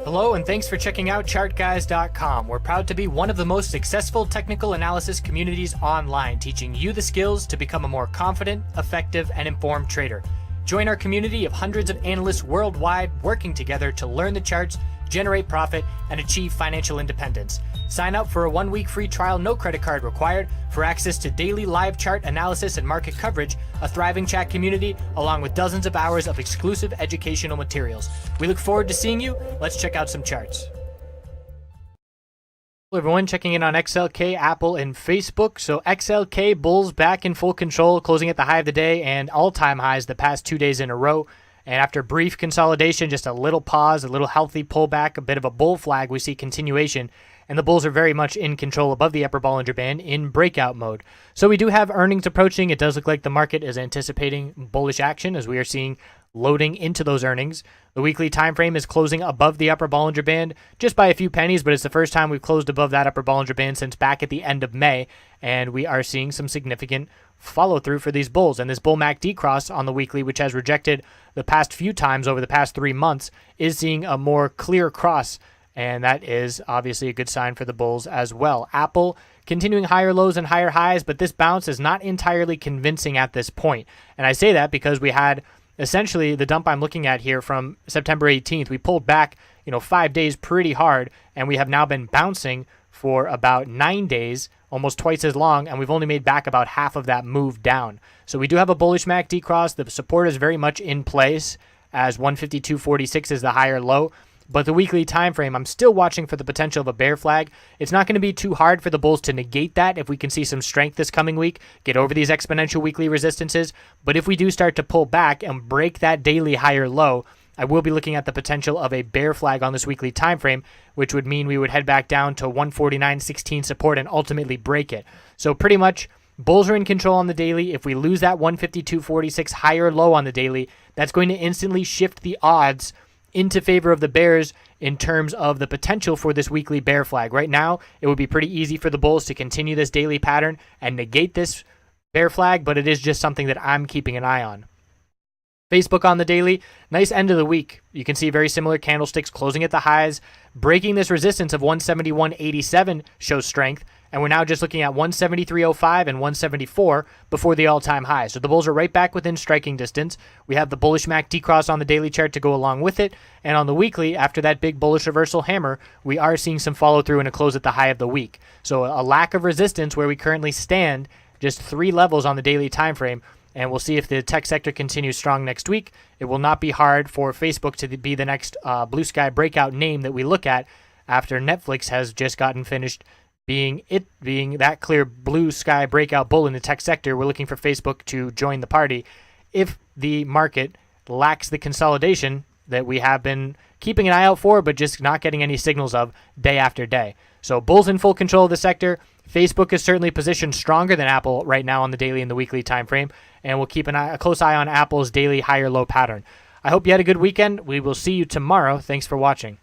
Hello and thanks for checking out ChartGuys.com. We're proud to be one of the most successful technical analysis communities online, teaching you the skills to become a more confident, effective, and informed trader. Join our community of hundreds of analysts worldwide working together to learn the charts, generate profit, and achieve financial independence. Sign up for a 1-week free trial, no credit card required, for access to daily live chart analysis and market coverage, a thriving chat community, along with dozens of hours of exclusive educational materials. We look forward to seeing you. Let's check out some charts. Hello everyone, checking in on XLK, Apple, and Facebook. So XLK bulls back in full control, closing at the high of the day and all-time highs the past 2 days in a row. And after brief consolidation, just a little pause, a little healthy pullback, a bit of a bull flag, we see continuation. And the bulls are very much in control above the upper Bollinger Band in breakout mode. So we do have earnings approaching. It does look like the market is anticipating bullish action as we are seeing loading into those earnings. The weekly time frame is closing above the upper Bollinger Band just by a few pennies, but it's the first time we've closed above that upper Bollinger Band since back at the end of May, and we are seeing some significant follow through for these bulls. And this bull MACD cross on the weekly, which has rejected the past few times over the past 3 months, is seeing a more clear cross, and that is obviously a good sign for the bulls as well. Apple continuing higher lows and higher highs, but this bounce is not entirely convincing at this point. And I say that because we had essentially the dump I'm looking at here from September 18th. We pulled back, 5 days pretty hard, and we have now been bouncing for about 9 days, almost twice as long, and we've only made back about half of that move down. So we do have a bullish MACD cross. The support is very much in place as 152.46 is the higher low. But the weekly time frame, I'm still watching for the potential of a bear flag. It's not going to be too hard for the bulls to negate that if we can see some strength this coming week, get over these exponential weekly resistances. But if we do start to pull back and break that daily higher low, I will be looking at the potential of a bear flag on this weekly time frame, which would mean we would head back down to 149.16 support and ultimately break it. So pretty much bulls are in control on the daily. If we lose that 152.46 higher low on the daily, that's going to instantly shift the odds into favor of the bears in terms of the potential for this weekly bear flag. Right now, it would be pretty easy for the bulls to continue this daily pattern and negate this bear flag, but it is just something that I'm keeping an eye on. Facebook on the daily, nice end of the week. You can see very similar candlesticks closing at the highs. Breaking this resistance of 171.87 shows strength, and we're now just looking at 173.05 and 174 before the all-time high. So the bulls are right back within striking distance. We have the bullish MACD cross on the daily chart to go along with it, and on the weekly, after that big bullish reversal hammer, we are seeing some follow-through and a close at the high of the week. So a lack of resistance where we currently stand, just 3 levels on the daily time frame. And we'll see if the tech sector continues strong next week. It will not be hard for Facebook to be the next blue sky breakout name that we look at after Netflix has just gotten finished being that clear blue sky breakout bull in the tech sector. We're looking for Facebook to join the party if the market lacks the consolidation that we have been keeping an eye out for, but just not getting any signals of day after day. So bulls in full control of the sector. Facebook is certainly positioned stronger than Apple right now on the daily and the weekly time frame, and we'll keep a close eye on Apple's daily higher low pattern. I hope you had a good weekend. We will see you tomorrow. Thanks for watching.